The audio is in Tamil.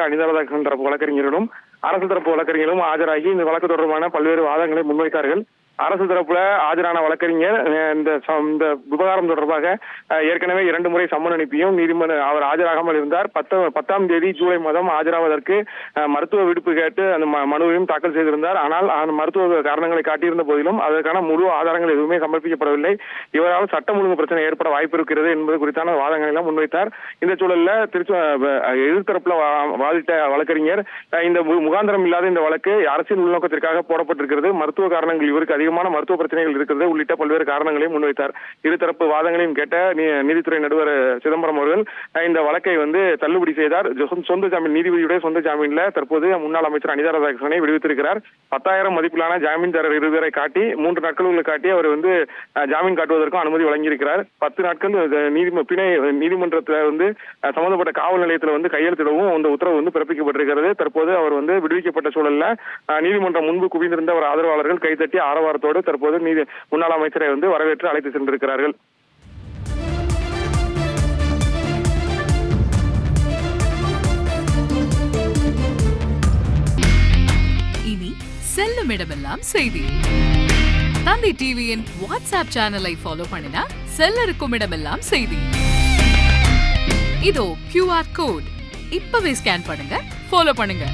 அனிதா ராதாகிருஷ்ணன் தரப்பு வழக்கறிஞர்களும் அரசு தரப்பு வழக்கறிஞரும் ஆஜராகி இந்த வழக்கு தொடர்பான பல்வேறு வாதங்களை முன்வைத்தார்கள். அரசு தரப்புல ஆஜரான வழக்கறிஞர் இந்த விவகாரம் தொடர்பாக ஏற்கனவே 2 முறை சம்மன் அனுப்பியும் நீதிமன்ற அவர் ஆஜராகாமல் இருந்தார். 10ஆம் தேதி ஜூலை மாதம் ஆஜராவதற்கு மருத்துவ விடுப்பு கேட்டு அந்த மனுவையும் தாக்கல் செய்திருந்தார். ஆனால் மருத்துவ காரணங்களை காட்டியிருந்த போதிலும் அதற்கான முழு ஆதாரங்கள் எதுவுமே சமர்ப்பிக்கப்படவில்லை. இவரால் சட்டம் ஒழுங்கு பிரச்சனை ஏற்பட வாய்ப்பு இருக்கிறது என்பது குறித்தான வாதங்களை எல்லாம் முன்வைத்தார். இந்த சூழல்ல எதிர்த்தரப்புல வாதிட்ட வழக்கறிஞர் இந்த முகாந்திரம் இல்லாத இந்த வழக்கு அரசியல் உள்நோக்கத்திற்காக போடப்பட்டிருக்கிறது, மருத்துவ காரணங்கள் இவருக்கு அதிகமான மருத்துவ பிரச்சனைகள் இருக்கிறது உள்ளிட்ட பல்வேறு காரணங்களையும் முன்வைத்தார். இருதரப்பு வாதங்களையும் கேட்ட நீதித்துறை நடுவர் சிதம்பரம் அவர்கள் இந்த வழக்கை தள்ளுபடி செய்தார். சொந்த ஜாமீன் நீதிபதியுடைய சொந்த ஜாமீன்ல தற்போது முன்னாள் அமைச்சர் அனிதா ராதாகிருஷ்ணனை விடுவித்திருக்கிறார். 10,000 மதிப்பிலான ஜாமீன்தாரர் இருவரை காட்டி 3 நாட்களுக்கு காட்டி அவர் ஜாமீன் காட்டுவதற்கும் அனுமதி வழங்கியிருக்கிறார். 10 நாட்கள் நீதிமன்றத்தில் சம்பந்தப்பட்ட காவல் நிலையத்தில் கையெழுத்திடவும் இந்த உத்தரவு பிறப்பிக்கப்பட்டிருக்கிறது. தற்போது அவர் விடுவிக்கப்பட்ட சூழல்ல நீதிமன்றம் முன்பு குவிந்திருந்த ஒரு ஆதரவாளர்கள் கைதட்டி ஆரவாரத்தோடு தற்போது முன்னாள் அமைச்சரை வரவேற்று அழைத்து சென்றிருக்கிறார்கள். இனி செல்லும் இடமெல்லாம் செய்தி. தந்தி டிவியின் வாட்ஸ்அப் சேனலை ஃபாலோ பண்ணினா செல்ல இருக்கும் இடமெல்லாம் செய்தி. இதோ QR கோட் இப்பவே ஸ்கேன் பண்ணுங்க, ஃபாலோ பண்ணுங்க.